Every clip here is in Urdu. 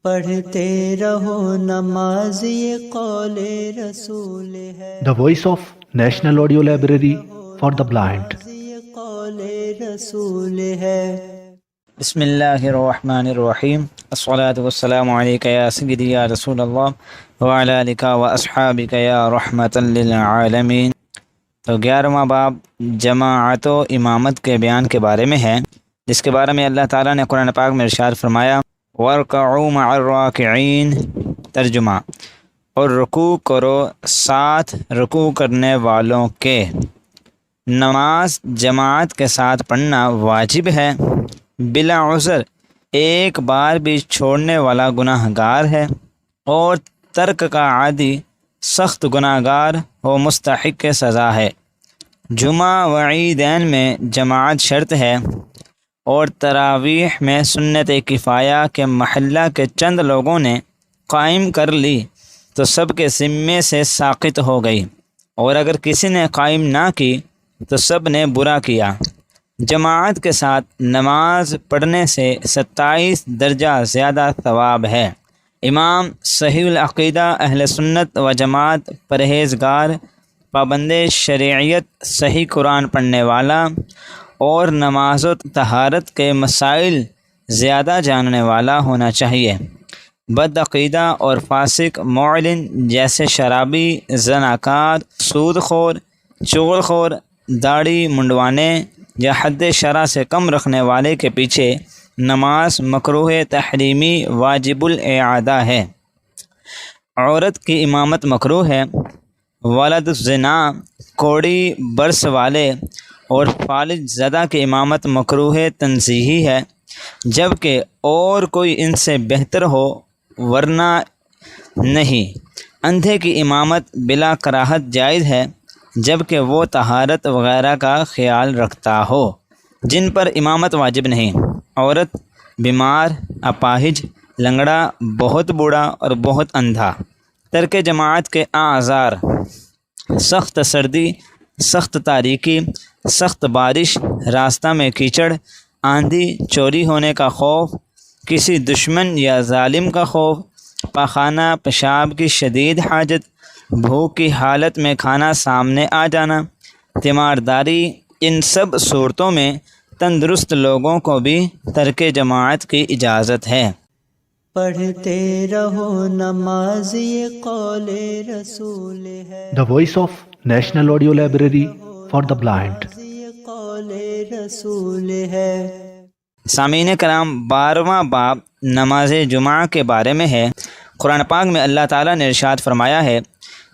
پڑھتے رہو نماز یہ قول رسول ہے. The Voice of National Audio Library for the Blind. یہ قول رسول ہے. بسم اللہ الرحمن الرحیم. الصلاة والسلام علیک یا سیدی یا رسول اللہ وعلی آلک و اصحابک یا رحمۃ للعالمین. تو 11واں باب جماعت و امامت کے بیان کے بارے میں ہے، جس کے بارے میں اللہ تعالیٰ نے قرآن پاک میں ارشاد فرمایا وَارْكَعُوا مَعَ الرَّاكِعِينَ. ترجمہ: اور رکوع کرو ساتھ رکوع کرنے والوں کے. نماز جماعت کے ساتھ پڑھنا واجب ہے. بلا عذر ایک بار بھی چھوڑنے والا گناہ گار ہے، اور ترک کا عادی سخت گناہ گار و مستحق سزا ہے. جمعہ و عیدین میں جماعت شرط ہے، اور تراویح میں سنت کفایہ کے محلہ کے چند لوگوں نے قائم کر لی تو سب کے ذمے سے ساقط ہو گئی، اور اگر کسی نے قائم نہ کی تو سب نے برا کیا. جماعت کے ساتھ نماز پڑھنے سے 27 درجہ زیادہ ثواب ہے. امام صحیح العقیدہ اہل سنت و جماعت، پرہیزگار، پابند شریعت، صحیح قرآن پڑھنے والا اور نماز و طہارت کے مسائل زیادہ جاننے والا ہونا چاہیے. بد عقیدہ اور فاسق معلن جیسے شرابی، زناکار، سود خور، چغل خور، داڑھی منڈوانے یا حد شرع سے کم رکھنے والے کے پیچھے نماز مکروہ تحریمی واجب الاعادہ ہے. عورت کی امامت مکروہ ہے. ولد الزنا، کوڑی برس والے اور فالج زدہ کی امامت مکروہ تنزیہی ہے، جبکہ اور کوئی ان سے بہتر ہو ورنہ نہیں. اندھے کی امامت بلا کراہت جائز ہے، جبکہ وہ طہارت وغیرہ کا خیال رکھتا ہو. جن پر امامت واجب نہیں: عورت، بیمار، اپاہج، لنگڑا، بہت بوڑھا اور بہت اندھا. ترک جماعت کے اعذار: سخت سردی، سخت تاریکی، سخت بارش، راستہ میں کیچڑ، آندھی، چوری ہونے کا خوف، کسی دشمن یا ظالم کا خوف، پاخانہ پیشاب کی شدید حاجت، بھوک کی حالت میں کھانا سامنے آ جانا، تیمارداری. ان سب صورتوں میں تندرست لوگوں کو بھی ترک جماعت کی اجازت ہے. پڑھتے رہو نماز یہ قول رسول ہے. The Voice of National Audio Library for the Blind. یہ قول رسول ہے. سامعین کرام، 12واں باب نماز جمعہ کے بارے میں ہے. قرآن پاک میں اللہ تعالیٰ نے ارشاد فرمایا ہے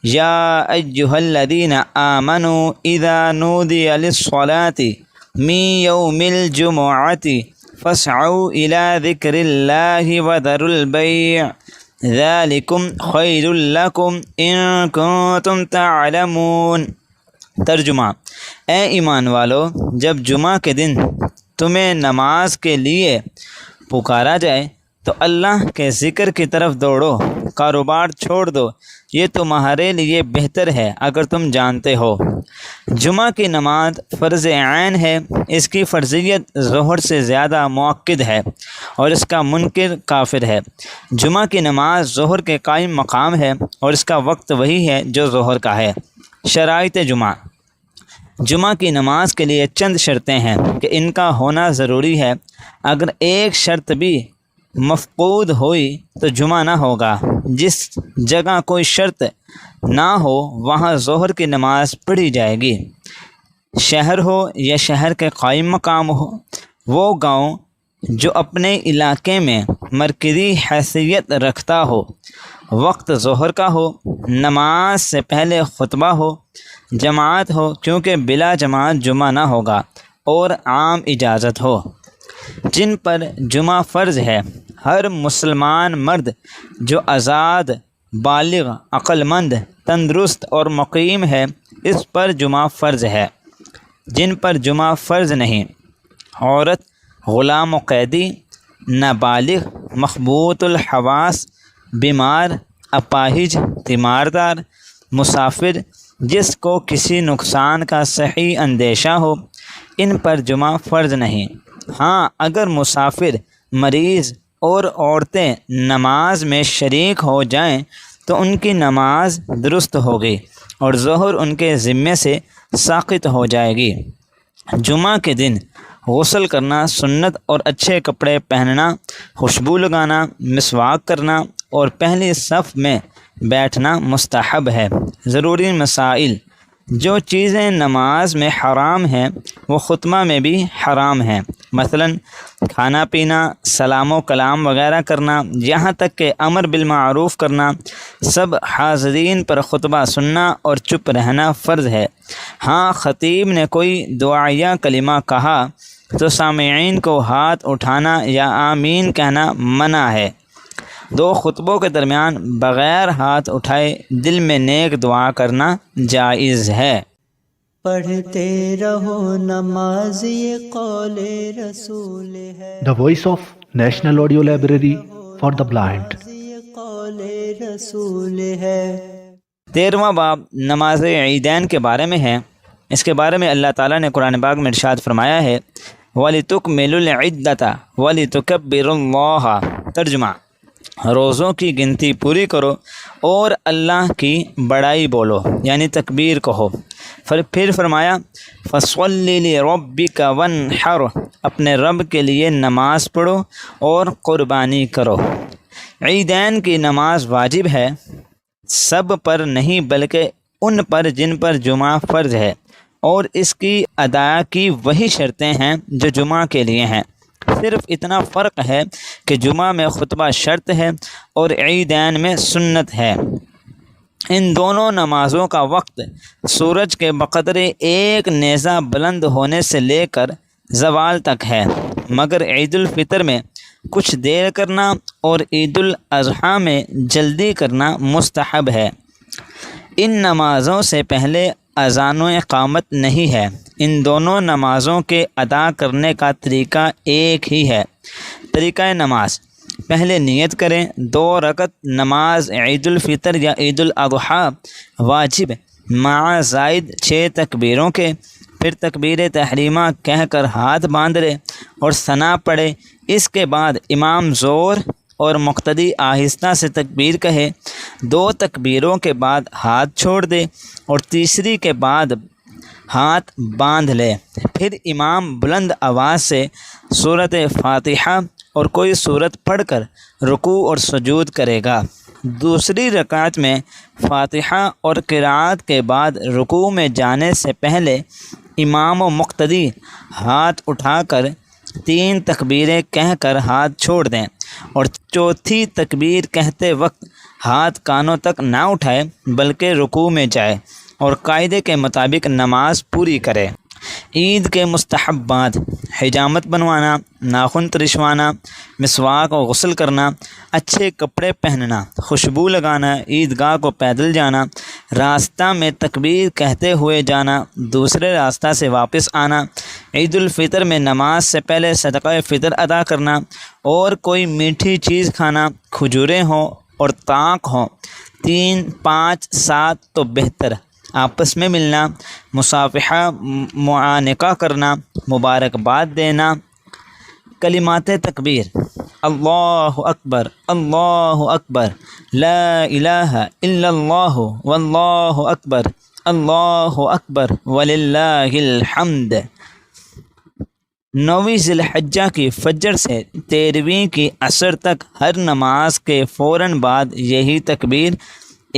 یا ایھا الذین آمنوا اذا نودی للصلاۃ من یوم الجمعۃ فاسعوا الی ذکر اللہ وذروا البیع ذلکم خیر لکم ان کنتم تعلمون. ترجمہ: اے ایمان والو، جب جمعہ کے دن تمہیں نماز کے لیے پکارا جائے تو اللہ کے ذکر کی طرف دوڑو، کاروبار چھوڑ دو، یہ تمہارے لیے بہتر ہے اگر تم جانتے ہو. جمعہ کی نماز فرض عین ہے. اس کی فرضیت ظہر سے زیادہ مؤکد ہے اور اس کا منکر کافر ہے. جمعہ کی نماز ظہر کے قائم مقام ہے اور اس کا وقت وہی ہے جو ظہر کا ہے. شرائط جمعہ: جمعہ کی نماز کے لیے چند شرطیں ہیں کہ ان کا ہونا ضروری ہے. اگر ایک شرط بھی مفقود ہوئی تو جمعہ نہ ہوگا. جس جگہ کوئی شرط نہ ہو وہاں ظہر کی نماز پڑھی جائے گی. شہر ہو یا شہر کے قائم مقام ہو، وہ گاؤں جو اپنے علاقے میں مرکزی حیثیت رکھتا ہو، وقت ظہر کا ہو، نماز سے پہلے خطبہ ہو، جماعت ہو کیونکہ بلا جماعت جمعہ نہ ہوگا، اور عام اجازت ہو. جن پر جمعہ فرض ہے: ہر مسلمان مرد جو آزاد، بالغ، عقل مند، تندرست اور مقیم ہے، اس پر جمعہ فرض ہے. جن پر جمعہ فرض نہیں: عورت، غلام و قیدی، نابالغ، مخبوط الحواس، بیمار، اپاہج، تیماردار، مسافر جس کو کسی نقصان کا صحیح اندیشہ ہو، ان پر جمعہ فرض نہیں. ہاں، اگر مسافر، مریض، اور عورتیں نماز میں شریک ہو جائیں تو ان کی نماز درست ہوگی اور ظہر ان کے ذمے سے ساقط ہو جائے گی۔ جمعہ کے دن غسل کرنا سنت اور اچھے کپڑے پہننا، خوشبو لگانا، مسواک کرنا اور پہلی صف میں بیٹھنا مستحب ہے۔ ضروری مسائل: جو چیزیں نماز میں حرام ہیں وہ خطبہ میں بھی حرام ہیں، مثلا کھانا پینا، سلام و کلام وغیرہ کرنا، یہاں تک کہ امر بالمعروف کرنا۔ سب حاضرین پر خطبہ سننا اور چپ رہنا فرض ہے۔ ہاں خطیب نے کوئی دعائیہ کلمہ کہا تو سامعین کو ہاتھ اٹھانا یا آمین کہنا منع ہے۔ دو خطبوں کے درمیان بغیر ہاتھ اٹھائے دل میں نیک دعا کرنا جائز ہے۔ پڑھتے رہو نماز یہ قول رسول ہے، The Voice of National Audio Library for the Blind. یہ قول رسول ہے۔ 13واں باب نماز عیدین کے بارے میں ہے۔ اس کے بارے میں اللہ تعالیٰ نے قرآن پاک میں ارشاد فرمایا ہے وَلِتُكْمِلُوا الْعِدَّةَ وَلِتُكَبِّرُوا اللَّهَ۔ ترجمہ: روزوں کی گنتی پوری کرو اور اللہ کی بڑائی بولو، یعنی تکبیر کہو۔ پھر فرمایا فَصَلِّ لِرَبِّكَ وَانْحَرْ، اپنے رب کے لیے نماز پڑھو اور قربانی کرو۔ عیدین کی نماز واجب ہے، سب پر نہیں بلکہ ان پر جن پر جمعہ فرض ہے، اور اس کی ادا کی وہی شرطیں ہیں جو جمعہ کے لیے ہیں، صرف اتنا فرق ہے کہ جمعہ میں خطبہ شرط ہے اور عیدین میں سنت ہے۔ ان دونوں نمازوں کا وقت سورج کے بقدر ایک نیزہ بلند ہونے سے لے کر زوال تک ہے، مگر عید الفطر میں کچھ دیر کرنا اور عید الاضحیٰ میں جلدی کرنا مستحب ہے۔ ان نمازوں سے پہلے اذان و اقامت نہیں ہے۔ ان دونوں نمازوں کے ادا کرنے کا طریقہ ایک ہی ہے۔ طریقہ نماز: پہلے نیت کریں 2 رکعت نماز عید الفطر یا عید الاضحیٰ واجب مع زائد 6 تکبیروں کے، پھر تکبیر تحریمہ کہہ کر ہاتھ باندھ لے اور ثنا پڑھے۔ اس کے بعد امام زور اور مقتدی آہستہ سے تکبیر کہے، 2 تکبیروں کے بعد ہاتھ چھوڑ دے اور تیسری کے بعد ہاتھ باندھ لے۔ پھر امام بلند آواز سے سورۃ فاتحہ اور کوئی سورت پڑھ کر رکوع اور سجود کرے گا۔ دوسری رکعت میں فاتحہ اور قرأت کے بعد رکوع میں جانے سے پہلے امام و مقتدی ہاتھ اٹھا کر 3 تکبیریں کہہ کر ہاتھ چھوڑ دیں اور چوتھی تکبیر کہتے وقت ہاتھ کانوں تک نہ اٹھائے بلکہ رکوع میں جائے اور قاعدے کے مطابق نماز پوری کرے۔ عید کے مستحبات: حجامت بنوانا، ناخن ترشوانا، مسواک و غسل کرنا، اچھے کپڑے پہننا، خوشبو لگانا، عیدگاہ کو پیدل جانا، راستہ میں تکبیر کہتے ہوئے جانا، دوسرے راستہ سے واپس آنا، عید الفطر میں نماز سے پہلے صدقہ فطر ادا کرنا اور کوئی میٹھی چیز کھانا، کھجوریں ہوں اور تاک ہوں، 3، 5، 7 تو بہتر، آپس میں ملنا، مصافحہ معانقہ کرنا، مبارکباد دینا۔ کلمات تکبیر: اللہ اکبر، اللہ اکبر، لا الہ الا اللہ، واللہ اکبر، اللہ اکبر وللہ الحمد۔ 9ویں ذی الحجہ کی فجر سے 13ویں کی عصر تک ہر نماز کے فوراً بعد یہی تکبیر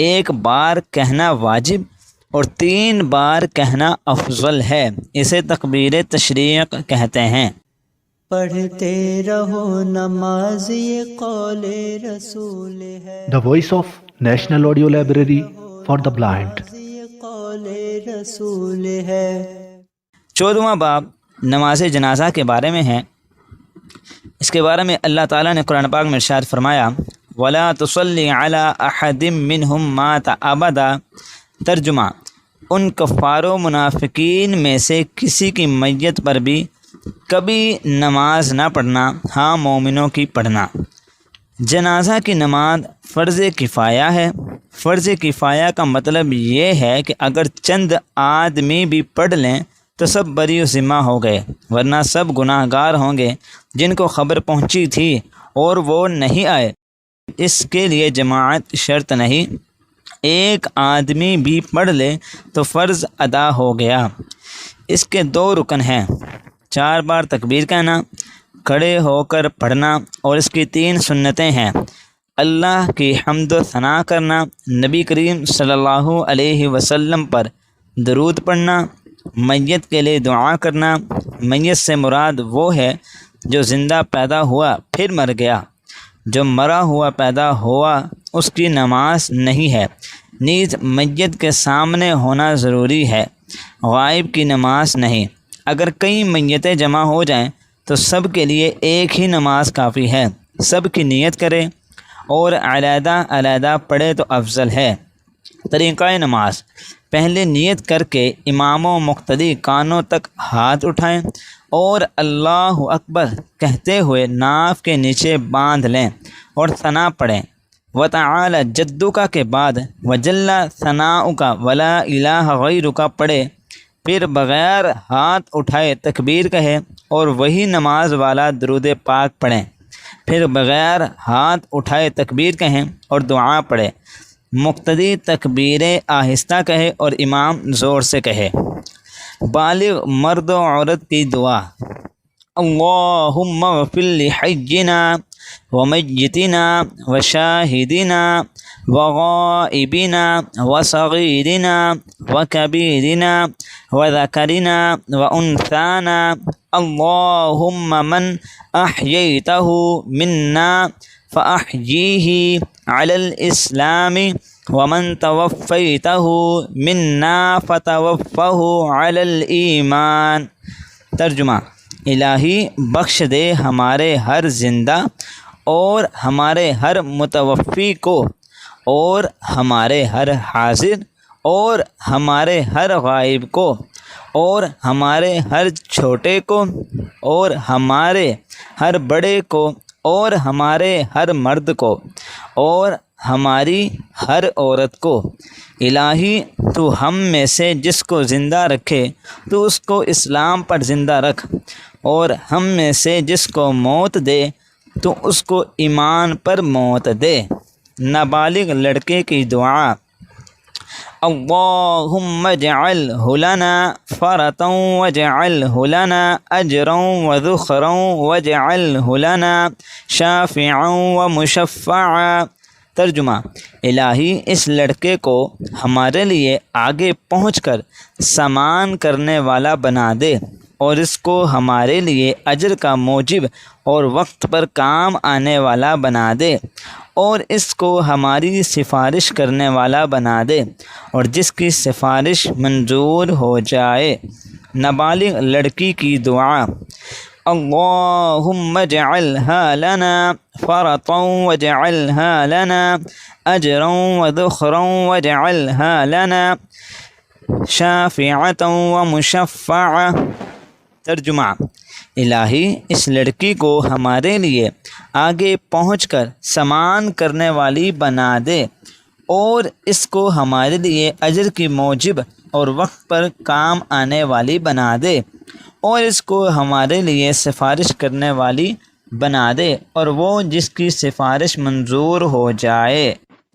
1 بار کہنا واجب اور 3 بار کہنا افضل ہے۔ اسے تکبیر تشریق کہتے ہیں۔ پڑھتے رہو نماز یہ قول رسول ہے، The Voice of National Audio Library for the Blind. یہ قول رسول ہے۔ 14واں باب نماز جنازہ کے بارے میں ہے۔ اس کے بارے میں اللہ تعالیٰ نے قرآن پاک میں ارشاد فرمایا وَلَا تُصَلِّ عَلَىٰ أَحَدٍ مِّنْهُمْ مَاتَ أَبَدًا۔ ترجمہ: ان کفار و منافقین میں سے کسی کی میت پر بھی کبھی نماز نہ پڑھنا، ہاں مومنوں کی پڑھنا۔ جنازہ کی نماز فرض کفایہ ہے۔ فرض کفایہ کا مطلب یہ ہے کہ اگر چند آدمی بھی پڑھ لیں تو سب بری و ذمہ ہو گئے، ورنہ سب گناہ گار ہوں گے۔ جن کو خبر پہنچی تھی اور وہ نہیں آئے، اس کے لیے جماعت شرط نہیں، ایک آدمی بھی پڑھ لے تو فرض ادا ہو گیا۔ اس کے 2 رکن ہیں، 4 بار تکبیر کہنا، کھڑے ہو کر پڑھنا، اور اس کی 3 سنتیں ہیں، اللہ کی حمد و ثنا کرنا، نبی کریم صلی اللہ علیہ وسلم پر درود پڑھنا، میت کے لیے دعا کرنا۔ میت سے مراد وہ ہے جو زندہ پیدا ہوا پھر مر گیا، جو مرا ہوا پیدا ہوا اس کی نماز نہیں ہے، نیز میت کے سامنے ہونا ضروری ہے، غائب کی نماز نہیں۔ اگر کئی میتیں جمع ہو جائیں تو سب کے لیے ایک ہی نماز کافی ہے، سب کی نیت کرے اور علیحدہ علیحدہ پڑھے تو افضل ہے۔ طریقہ نماز: پہلے نیت کر کے امام و مقتدی کانوں تک ہاتھ اٹھائیں اور اللہ اکبر کہتے ہوئے ناف کے نیچے باندھ لیں اور ثنا پڑھیں۔ وَتَعَالَى جَدُّكَ کے بعد وَجَلَّ ثَنَاؤُكَ وَلَا إِلَٰهَ غَيْرُكَ پڑھے، پھر بغیر ہاتھ اٹھائے تکبیر کہے اور وہی نماز والا درود پاک پڑھیں، پھر بغیر ہاتھ اٹھائے تکبیر کہیں اور دعا پڑھے۔ مقتدی تکبیریں آہستہ کہے اور امام زور سے کہے۔ بالغ مرد و عورت کی دعا: اللہم اغفر لحینا ومیتنا وشاہدنا وغائبنا وصغیرنا وکبیرنا وذکرنا وانثانا، اللہم من احییتہ منا فاحییہ علی الاسلام ومن توفیتہ منا فتوفہ علی الایمان۔ ترجمہ: الہی بخش دے ہمارے ہر زندہ اور ہمارے ہر متوفی کو، اور ہمارے ہر حاضر اور ہمارے ہر غائب کو، اور ہمارے ہر چھوٹے کو اور ہمارے ہر بڑے کو، اور ہمارے ہر مرد کو اور ہماری ہر عورت کو۔ الہی تو ہم میں سے جس کو زندہ رکھے تو اس کو اسلام پر زندہ رکھ، اور ہم میں سے جس کو موت دے تو اس کو ایمان پر موت دے۔ نابالغ لڑکے کی دعا: اللہم اجعلہ لنا فرطا واجعلہ لنا اجرا وذخرا واجعلہ لنا شافعا ومشفعا۔ ترجمہ: الہی اس لڑکے کو ہمارے لیے آگے پہنچ کر سامان کرنے والا بنا دے، اور اس کو ہمارے لیے اجر کا موجب اور وقت پر کام آنے والا بنا دے، اور اس کو ہماری سفارش کرنے والا بنا دے اور جس کی سفارش منظور ہو جائے۔ نابالغ لڑکی کی دعا: اللہم اجعلها لنا فرطا واجعلها لنا اجرا وذخرا واجعلها لنا شافعة ومشفعة۔ ترجمہ: الہی اس لڑکی کو ہمارے لیے آگے پہنچ کر سامان کرنے والی بنا دے، اور اس کو ہمارے لیے اجر کی موجب اور وقت پر کام آنے والی بنا دے، اور اس کو ہمارے لیے سفارش کرنے والی بنا دے، اور وہ جس کی سفارش منظور ہو جائے۔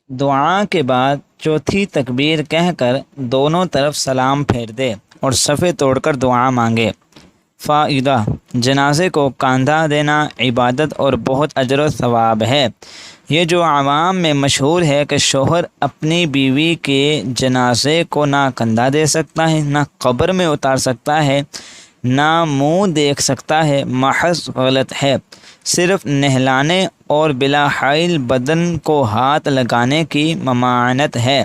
دعا کے بعد چوتھی تکبیر کہہ کر دونوں طرف سلام پھیر دے اور صفے توڑ کر دعا مانگے۔ فائدہ: جنازے کو کاندھا دینا عبادت اور بہت اجر و ثواب ہے۔ یہ جو عوام میں مشہور ہے کہ شوہر اپنی بیوی کے جنازے کو نہ کندھا دے سکتا ہے، نہ قبر میں اتار سکتا ہے، نہ منہ دیکھ سکتا ہے، محض غلط ہے۔ صرف نہلانے اور بلا حائل بدن کو ہاتھ لگانے کی ممانعت ہے۔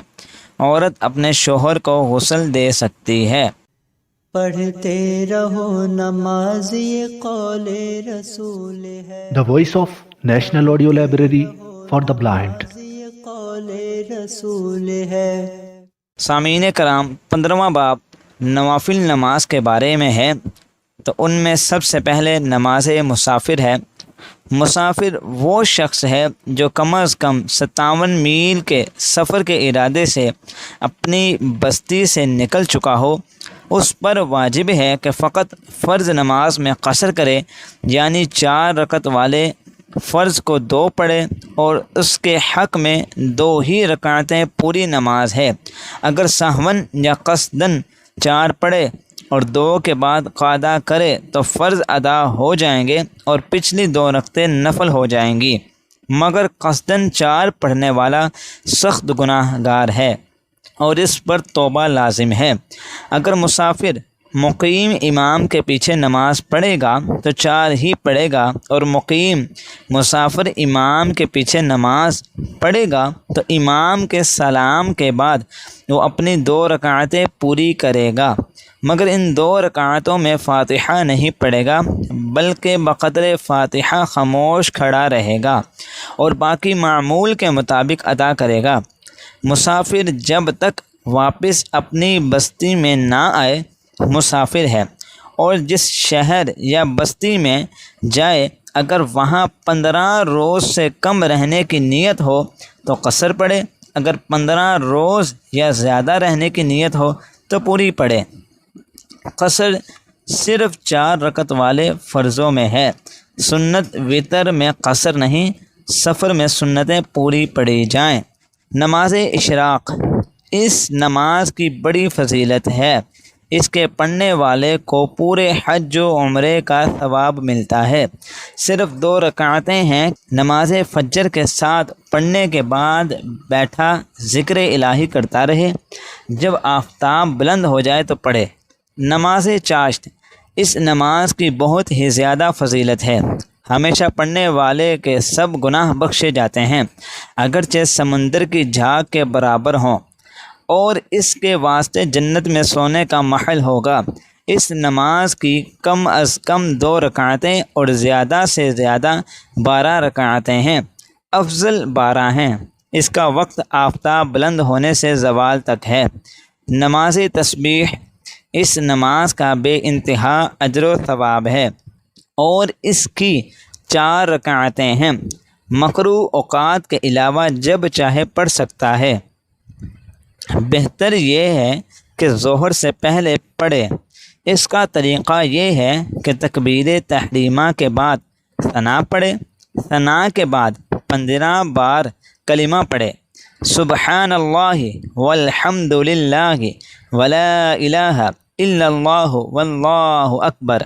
عورت اپنے شوہر کو غسل دے سکتی ہے۔ پڑھتے رہو نماز یہ قول رسول ہے، The Voice of National Audio Library for the Blind۔ یہ قول رسول ہے۔ سامعین کرام، 15واں باب نوافل نماز کے بارے میں ہے، تو ان میں سب سے پہلے نماز مسافر ہے۔ مسافر وہ شخص ہے جو کم از کم 57 میل کے سفر کے ارادے سے اپنی بستی سے نکل چکا ہو۔ اس پر واجب ہے کہ فقط فرض نماز میں قصر کرے، یعنی 4 رکعت والے فرض کو 2 پڑھے اور اس کے حق میں 2 ہی رکعتیں پوری نماز ہے۔ اگر سہون یا قصدن 4 پڑھے اور 2 کے بعد قاعدہ کرے تو فرض ادا ہو جائیں گے اور پچھلی 2 رکعتیں نفل ہو جائیں گی، مگر قصدن 4 پڑھنے والا سخت گناہ گار ہے اور اس پر توبہ لازم ہے۔ اگر مسافر مقیم امام کے پیچھے نماز پڑھے گا تو 4 ہی پڑھے گا، اور مقیم مسافر امام کے پیچھے نماز پڑھے گا تو امام کے سلام کے بعد وہ اپنی 2 رکعتیں پوری کرے گا، مگر ان 2 رکعتوں میں فاتحہ نہیں پڑھے گا بلکہ بقدر فاتحہ خاموش کھڑا رہے گا اور باقی معمول کے مطابق ادا کرے گا۔ مسافر جب تک واپس اپنی بستی میں نہ آئے مسافر ہے، اور جس شہر یا بستی میں جائے اگر وہاں 15 روز سے کم رہنے کی نیت ہو تو قصر پڑھے، اگر 15 روز یا زیادہ رہنے کی نیت ہو تو پوری پڑھے۔ قصر صرف 4 رکعت والے فرضوں میں ہے، سنت وطر میں قصر نہیں، سفر میں سنتیں پوری پڑھی جائیں۔ نماز اشراق، اس نماز کی بڑی فضیلت ہے، اس کے پڑھنے والے کو پورے حج و عمرے کا ثواب ملتا ہے۔ صرف 2 رکعتیں ہیں، نماز فجر کے ساتھ پڑھنے کے بعد بیٹھا ذکر الہی کرتا رہے، جب آفتاب بلند ہو جائے تو پڑھے۔ نماز چاشت، اس نماز کی بہت ہی زیادہ فضیلت ہے، ہمیشہ پڑھنے والے کے سب گناہ بخشے جاتے ہیں اگرچہ سمندر کی جھاگ کے برابر ہوں، اور اس کے واسطے جنت میں سونے کا محل ہوگا۔ اس نماز کی کم از کم 2 رکعتیں اور زیادہ سے زیادہ 12 رکعتیں ہیں، افضل 12 ہیں۔ اس کا وقت آفتاب بلند ہونے سے زوال تک ہے۔ نماز تسبیح، اس نماز کا بے انتہا اجر و ثواب ہے اور اس کی 4 رکعتیں ہیں، مکروہ اوقات کے علاوہ جب چاہے پڑھ سکتا ہے۔ بہتر یہ ہے کہ ظہر سے پہلے پڑھے۔ اس کا طریقہ یہ ہے کہ تکبیر تحریمہ کے بعد ثنا پڑھے، ثنا کے بعد 15 بار کلمہ پڑھے، سبحان اللہ والحمد للہ ولا الہ الا اللہ واللہ اکبر،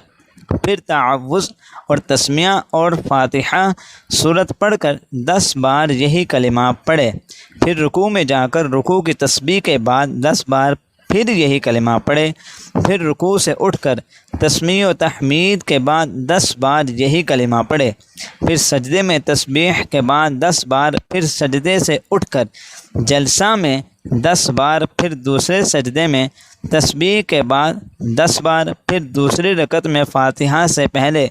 پھر تعوذ اور تسمیہ اور فاتحہ سورت پڑھ کر 10 بار یہی کلمہ پڑھے، پھر رکوع میں جا کر رکوع کی تسبیح کے بعد 10 بار پھر یہی کلمہ پڑھے، پھر رکوع سے اٹھ کر تسمیہ و تحمید کے بعد 10 بار یہی کلمہ پڑھے، پھر سجدے میں تسبیح کے بعد 10 بار، پھر سجدے سے اٹھ کر جلسہ میں 10 بار، پھر دوسرے سجدے میں تسبیح کے بعد 10 بار، پھر دوسری رکعت میں فاتحہ سے پہلے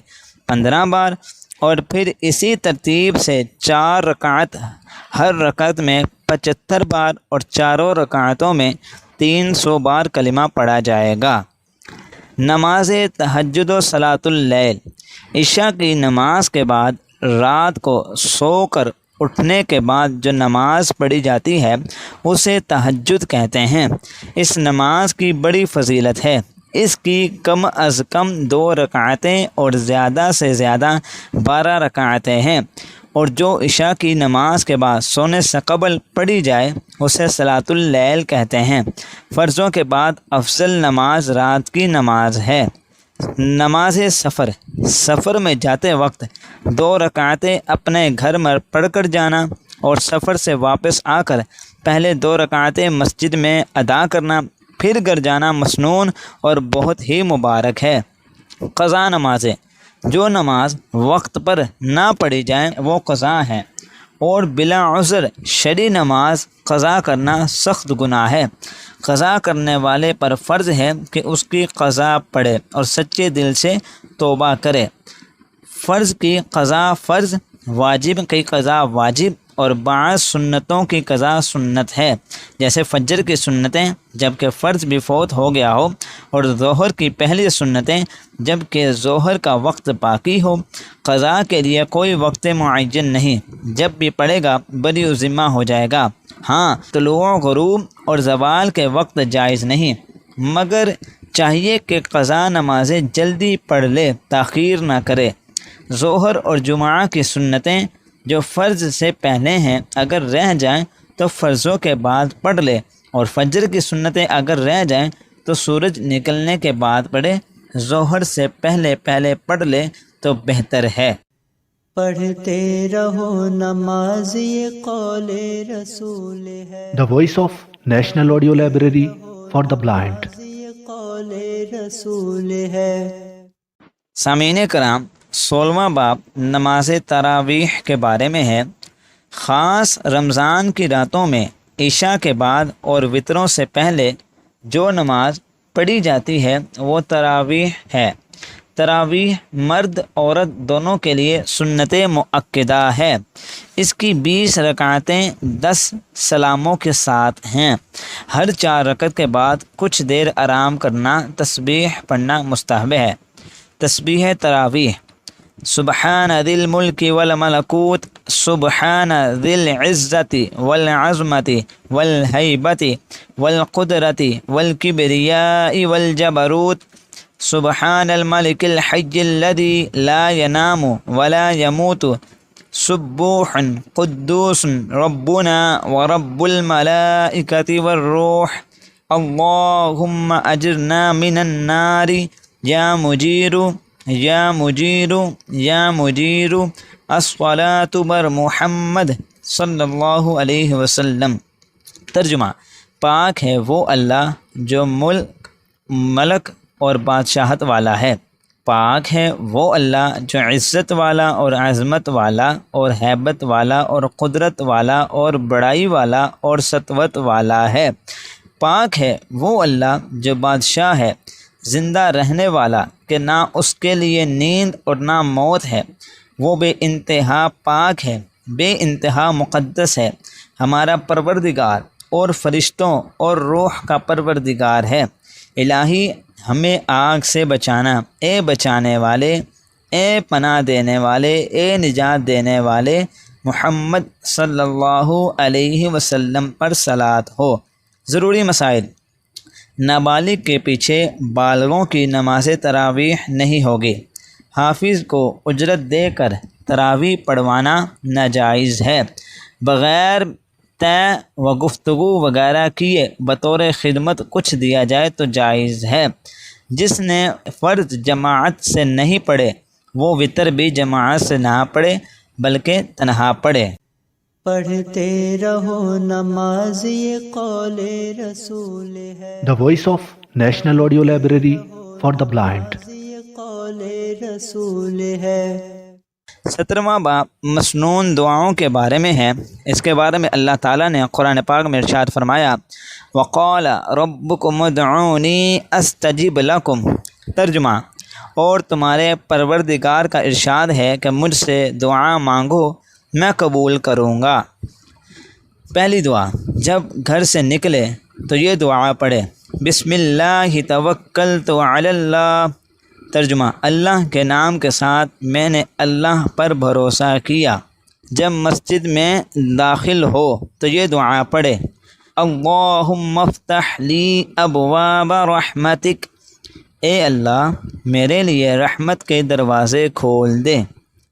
15 بار، اور پھر اسی ترتیب سے 4 رکعت، ہر رکعت میں 75 بار اور چاروں رکعتوں میں 300 بار کلمہ پڑھا جائے گا۔ نماز تہجد و صلاۃ اللیل، عشاء کی نماز کے بعد رات کو سو کر اٹھنے کے بعد جو نماز پڑھی جاتی ہے اسے تہجد کہتے ہیں۔ اس نماز کی بڑی فضیلت ہے، اس کی کم از کم 2 رکعتیں اور زیادہ سے زیادہ 12 رکعتیں ہیں، اور جو عشاء کی نماز کے بعد سونے سے قبل پڑھی جائے اسے صلاۃ اللیل کہتے ہیں۔ فرضوں کے بعد افضل نماز رات کی نماز ہے۔ نماز سفر، سفر میں جاتے وقت 2 رکعتیں اپنے گھر میں پڑھ کر جانا اور سفر سے واپس آ کر پہلے 2 رکعتیں مسجد میں ادا کرنا، پھر گھر جانا مسنون اور بہت ہی مبارک ہے۔ قضا نمازیں، جو نماز وقت پر نہ پڑھی جائیں وہ قضا ہیں، اور بلا عذر شرعی نماز قضا کرنا سخت گناہ ہے۔ قضا کرنے والے پر فرض ہے کہ اس کی قضا پڑھے اور سچے دل سے توبہ کرے۔ فرض کی قضا فرض، واجب کی قضا واجب، اور بعض سنتوں کی قضا سنت ہے، جیسے فجر کی سنتیں جب کہ فرض بھی فوت ہو گیا ہو، اور ظہر کی پہلی سنتیں جب کہ ظہر کا وقت باقی ہو۔ قضا کے لیے کوئی وقت معین نہیں، جب بھی پڑھے گا بری ذمہ ہو جائے گا۔ ہاں، طلوع غروب اور زوال کے وقت جائز نہیں، مگر چاہیے کہ قضا نمازیں جلدی پڑھ لے، تاخیر نہ کرے۔ ظہر اور جمعہ کی سنتیں جو فرض سے پہلے ہیں اگر رہ جائیں تو فرضوں کے بعد پڑھ لے، اور فجر کی سنتیں اگر رہ جائیں تو سورج نکلنے کے بعد پڑھے، ظہر سے پہلے پڑھ لے تو بہتر ہے۔ پڑھتے رہو نماز یہ قول رسول ہے، The Voice of National Audio Library for the Blind. یہ قول رسول ہے۔ سامعین کرام، 16واں باب نماز تراویح کے بارے میں ہے۔ خاص رمضان کی راتوں میں عشاء کے بعد اور وطروں سے پہلے جو نماز پڑھی جاتی ہے وہ تراویح ہے۔ تراویح مرد عورت دونوں کے لیے سنت مؤکدہ ہے۔ اس کی 20 رکعتیں 10 سلاموں کے ساتھ ہیں۔ ہر 4 رکعت کے بعد کچھ دیر آرام کرنا، تسبیح پڑھنا مستحب ہے۔ تسبیح تراویح: سبحان ذی الملک والملکوت، سبحان ذی العزت والعظمت والہیبت والقدرت والکبریاء والجبروت، سبحان الملک الحی الذی لا ینام ولا یموت، سبوح قدوس ربنا ورب الملائکۃ والروح، اللہم اجرنا من النار یا مجیر یا مجیر یا مجیر، الصلاۃ بر محمد صلی اللہ علیہ وسلم۔ ترجمہ: پاک ہے وہ اللہ جو ملک اور بادشاہت والا ہے، پاک ہے وہ اللہ جو عزت والا اور عظمت والا اور ہیبت والا اور قدرت والا اور بڑائی والا اور سطوت والا ہے، پاک ہے وہ اللہ جو بادشاہ ہے، زندہ رہنے والا کہ نہ اس کے لیے نیند اور نہ موت ہے، وہ بے انتہا پاک ہے، بے انتہا مقدس ہے، ہمارا پروردگار اور فرشتوں اور روح کا پروردگار ہے۔ الہی ہمیں آگ سے بچانا، اے بچانے والے، اے پناہ دینے والے، اے نجات دینے والے، محمد صلی اللہ علیہ وسلم پر صلاۃ ہو۔ ضروری مسائل: نابالغ کے پیچھے بالغوں کی نماز تراویح نہیں ہوگی۔ حافظ کو اجرت دے کر تراویح پڑھوانا ناجائز ہے۔ بغیر طے و گفتگو وغیرہ کیے بطور خدمت کچھ دیا جائے تو جائز ہے۔ جس نے فرض جماعت سے نہیں پڑھے وہ وطر بھی جماعت سے نہ پڑھے بلکہ تنہا پڑھے۔ پڑھتے رہو نماز یہ قول رسول ہے، The Voice of National Audio Library for the Blind. یہ قول رسول ہے۔ 17واں باب مسنون دعاؤں کے بارے میں ہے۔ اس کے بارے میں اللہ تعالیٰ نے قرآن پاک میں ارشاد فرمایا: وقال ربکم ادعونی استجب لکم۔ ترجمہ: اور تمہارے پروردگار کا ارشاد ہے کہ مجھ سے دعا مانگو میں قبول کروں گا۔ پہلی دعا: جب گھر سے نکلے تو یہ دعا پڑھے: بسم اللہ توکلت علی اللہ۔ ترجمہ: اللہ کے نام کے ساتھ میں نے اللہ پر بھروسہ کیا۔ جب مسجد میں داخل ہو تو یہ دعا پڑھے: اللہم افتح لی ابواب رحمتک۔ اے اللہ میرے لیے رحمت کے دروازے کھول دے۔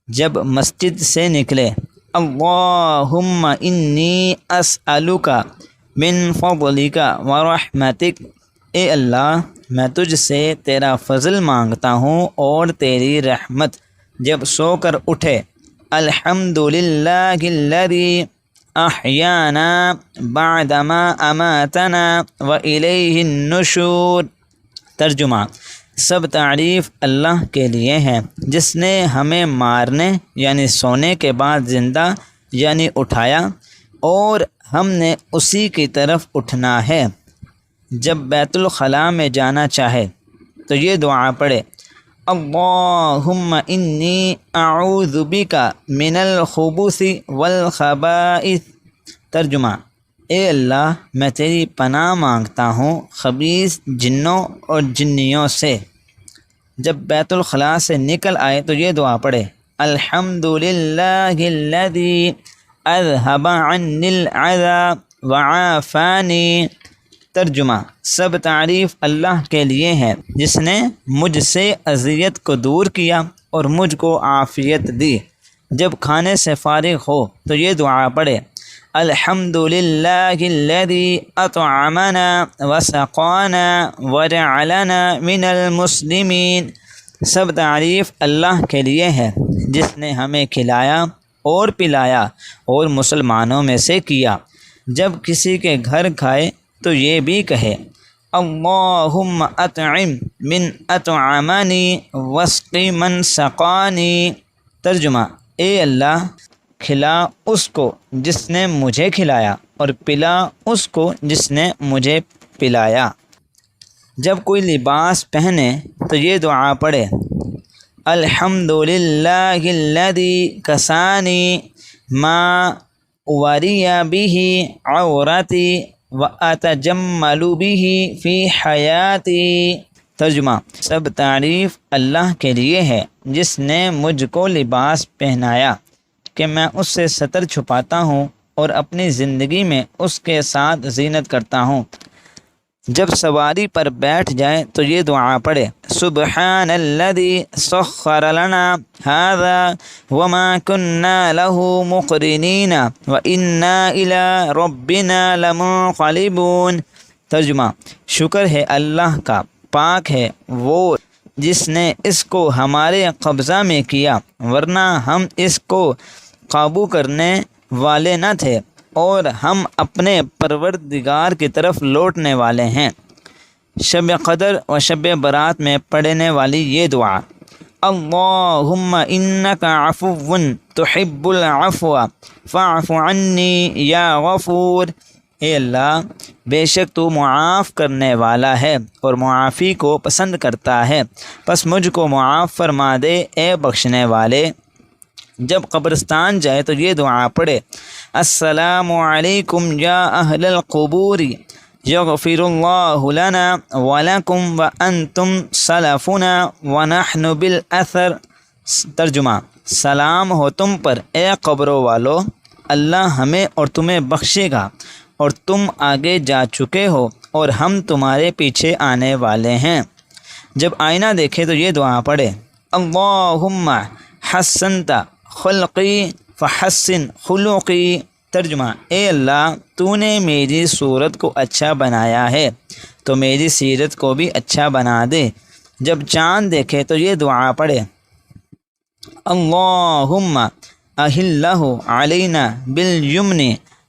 جب مسجد سے نکلے: اللہم انی اسألک من فضلک ورحمتک۔ اے اللہ میں تجھ سے تیرا فضل مانگتا ہوں اور تیری رحمت۔ جب سو کر اٹھے: الحمدللہ الذی احیانا بعدما اماتنا والیہ النشور۔ ترجمہ: سب تعریف اللہ کے لیے ہے جس نے ہمیں مارنے یعنی سونے کے بعد زندہ یعنی اٹھایا اور ہم نے اسی کی طرف اٹھنا ہے۔ جب بیت الخلاء میں جانا چاہے تو یہ دعا پڑھے: اللہم انی اعوذ بک من الخبث والخبائث۔ ترجمہ: اے اللہ میں تیری پناہ مانگتا ہوں خبیث جنوں اور جنیوں سے۔ جب بیت الخلاء سے نکل آئے تو یہ دعا پڑھے: الحمدللہ الذی اذھب عنی العذی وعافانی۔ ترجمہ: سب تعریف اللہ کے لیے ہے جس نے مجھ سے اذیت کو دور کیا اور مجھ کو عافیت دی۔ جب کھانے سے فارغ ہو تو یہ دعا پڑھے، الحمد للہ الذی اطعمنا وسقانا وجعلنا من المسلمین۔ سب تعریف اللہ کے لیے ہے جس نے ہمیں کھلایا اور پلایا اور مسلمانوں میں سے کیا۔ جب کسی کے گھر کھائے تو یہ بھی کہے، اللہم اطعم من اطعمنی واسق من سقانی۔ ترجمہ، اے اللہ کھلا اس کو جس نے مجھے کھلایا اور پلا اس کو جس نے مجھے پلایا۔ جب کوئی لباس پہنے تو یہ دعا پڑھے، الحمد للہ الذی کسانی ما وری بہ عورتی واتجمل بہ فی حیاتی۔ ترجمہ، سب تعریف اللہ کے لیے ہے جس نے مجھ کو لباس پہنایا کہ میں اس سے ستر چھپاتا ہوں اور اپنی زندگی میں اس کے ساتھ زینت کرتا ہوں۔ جب سواری پر بیٹھ جائے تو یہ دعا پڑھے، سبحان الذی سخر لنا ھذا وما کنا لہ مقرنین وانا الی ربنا لمنقلبون۔ ترجمہ، شکر ہے اللہ کا، پاک ہے وہ جس نے اس کو ہمارے قبضہ میں کیا ورنہ ہم اس کو قابو کرنے والے نہ تھے اور ہم اپنے پروردگار کی طرف لوٹنے والے ہیں۔ شب قدر و شب برات میں پڑھنے والی یہ دعا، اللہم انک عفو تحب العفو فاعف عنی یا غفور۔ اے اللہ، بے شک تو معاف کرنے والا ہے اور معافی کو پسند کرتا ہے، پس مجھ کو معاف فرما دے اے بخشنے والے۔ جب قبرستان جائے تو یہ دعا پڑھے، السلام علیکم یا اہل القبور یغفر اللہ لنا ولکم وانتم سلفنا ونحن بالاثر۔ ترجمہ، سلام ہو تم پر اے قبروں والو، اللہ ہمیں اور تمہیں بخشے گا اور تم آگے جا چکے ہو اور ہم تمہارے پیچھے آنے والے ہیں۔ جب آئینہ دیکھے تو یہ دعا پڑھے، اللہم حسنت خلقی فحسن خلقی۔ ترجمہ، اے اللہ تو نے میری صورت کو اچھا بنایا ہے تو میری سیرت کو بھی اچھا بنا دے۔ جب چاند دیکھے تو یہ دعا پڑھے، اللہم اہلہ علینا بالیمن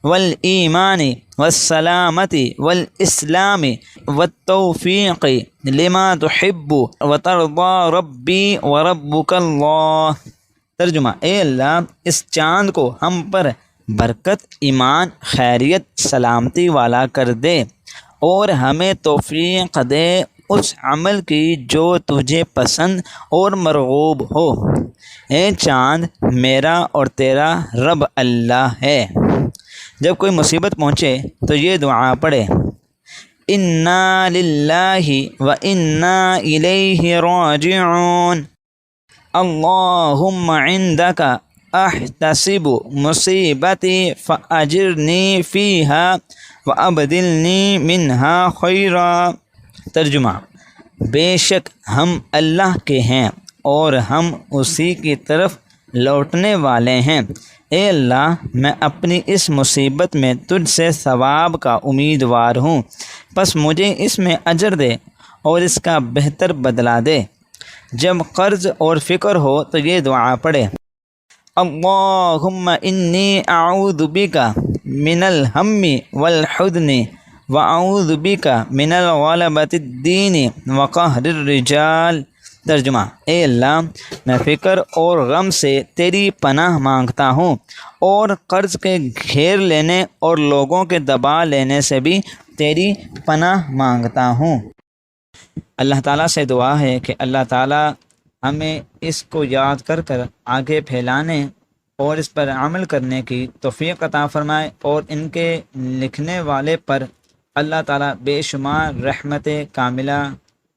والایمان والسلامت والاسلام والتوفیق لما تحب وترضى ربی وربک اللہ۔ ترجمہ، اے اللہ اس چاند کو ہم پر برکت، ایمان، خیریت، سلامتی والا کر دے اور ہمیں توفیق دے اس عمل کی جو تجھے پسند اور مرغوب ہو۔ اے چاند میرا اور تیرا رب اللہ ہے۔ جب کوئی مصیبت پہنچے تو یہ دعا پڑھے، انا للہ و انا الیہ راجعون۔ اللہم عندک احتسب مصیبتی فاجرنی فیہا وابدلنی منہا خیرا۔ ترجمہ، بے شک ہم اللہ کے ہیں اور ہم اسی کی طرف لوٹنے والے ہیں۔ اے اللہ میں اپنی اس مصیبت میں تجھ سے ثواب کا امیدوار ہوں، پس مجھے اس میں اجر دے اور اس کا بہتر بدلہ دے۔ جب قرض اور فکر ہو تو یہ دعا پڑھے، اللہم انی اعوذ بک من الہم والحزن واعوذ بک من غلبۃ الدین وقہر الرجال۔ ترجمہ، اے اللہ میں فکر اور غم سے تیری پناہ مانگتا ہوں اور قرض کے گھیر لینے اور لوگوں کے دبا لینے سے بھی تیری پناہ مانگتا ہوں۔ اللہ تعالیٰ سے دعا ہے کہ اللہ تعالیٰ ہمیں اس کو یاد کر کر آگے پھیلانے اور اس پر عمل کرنے کی توفیق عطا فرمائے اور ان کے لکھنے والے پر اللہ تعالیٰ بے شمار رحمت کاملہ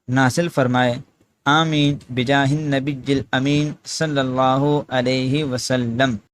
نازل فرمائے۔ آمین بجاہ النبی الامین صلی اللہ علیہ وسلم۔